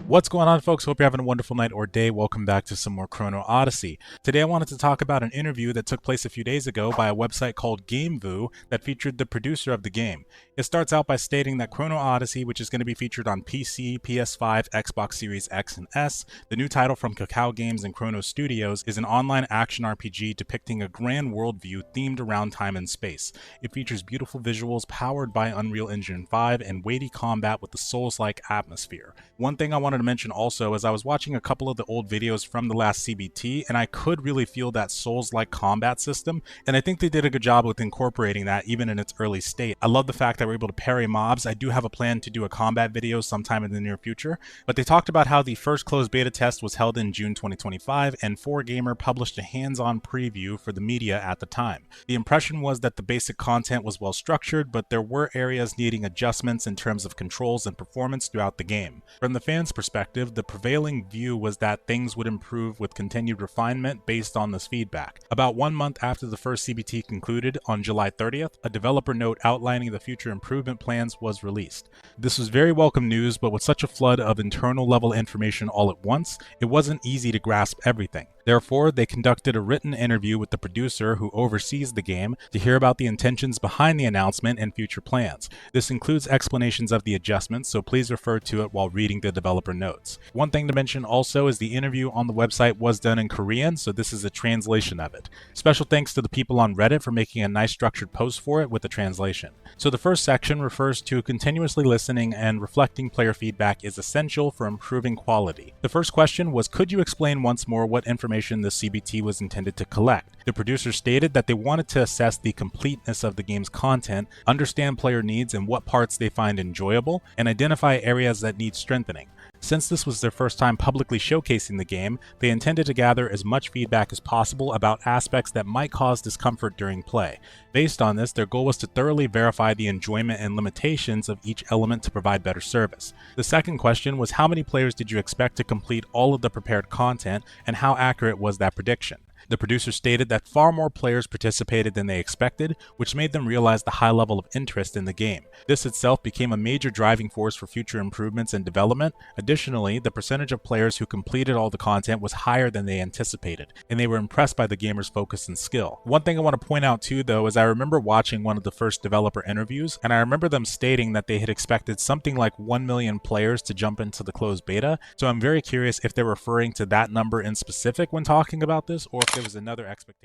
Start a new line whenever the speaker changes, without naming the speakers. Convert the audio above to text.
What's going on, folks? Hope you're having a wonderful night or day. Welcome back to some more Chrono Odyssey. Today I wanted to talk about an interview that took place a few days ago by a website called GameVoo that featured the producer of the game. It starts out by stating that Chrono Odyssey, which is going to be featured on PC, PS5, Xbox Series X and S, the new title from Kakao Games and Chrono Studios, is an online action RPG depicting a grand worldview themed around time and space. It features beautiful visuals powered by Unreal Engine 5 and weighty combat with a Souls-like atmosphere. One thing I wanted to mention also is I was watching a couple of the old videos from the last CBT and I could really feel that Souls-like combat system, and I think they did a good job with incorporating that even in its early state. I love the fact that we're able to parry mobs. I do have a plan to do a combat video sometime in the near future, but they talked about how the first closed beta test was held in June 2025 and 4Gamer published a hands-on preview for the media at the time. The impression was that the basic content was well structured, but there were areas needing adjustments in terms of controls and performance throughout the game. From the fans' perspective, the prevailing view was that things would improve with continued refinement based on this feedback. About 1 month after the first CBT concluded, on July 30th, a developer note outlining the future improvement plans was released. This was very welcome news, but with such a flood of internal level information all at once, it wasn't easy to grasp everything. Therefore, they conducted a written interview with the producer who oversees the game to hear about the intentions behind the announcement and future plans. This includes explanations of the adjustments, so please refer to it while reading the developer notes. One thing to mention also is the interview on the website was done in Korean, so this is a translation of it. Special thanks to the people on Reddit for making a nice structured post for it with the translation. So the first section refers to continuously listening and reflecting player feedback is essential for improving quality. The first question was, could you explain once more what information the CBT was intended to collect? The producer stated that they wanted to assess the completeness of the game's content, understand player needs and what parts they find enjoyable, and identify areas that need strengthening. Since this was their first time publicly showcasing the game, they intended to gather as much feedback as possible about aspects that might cause discomfort during play. Based on this, their goal was to thoroughly verify the enjoyment and limitations of each element to provide better service. The second question was, how many players did you expect to complete all of the prepared content, and how accurate was that prediction? The producer stated that far more players participated than they expected, which made them realize the high level of interest in the game. This itself became a major driving force for future improvements and development. Additionally, the percentage of players who completed all the content was higher than they anticipated, and they were impressed by the gamer's focus and skill. One thing I want to point out too, though, is I remember watching one of the first developer interviews, and I remember them stating that they had expected something like 1 million players to jump into the closed beta, so I'm very curious if they're referring to that number in specific when talking about this, or if there was another expectation.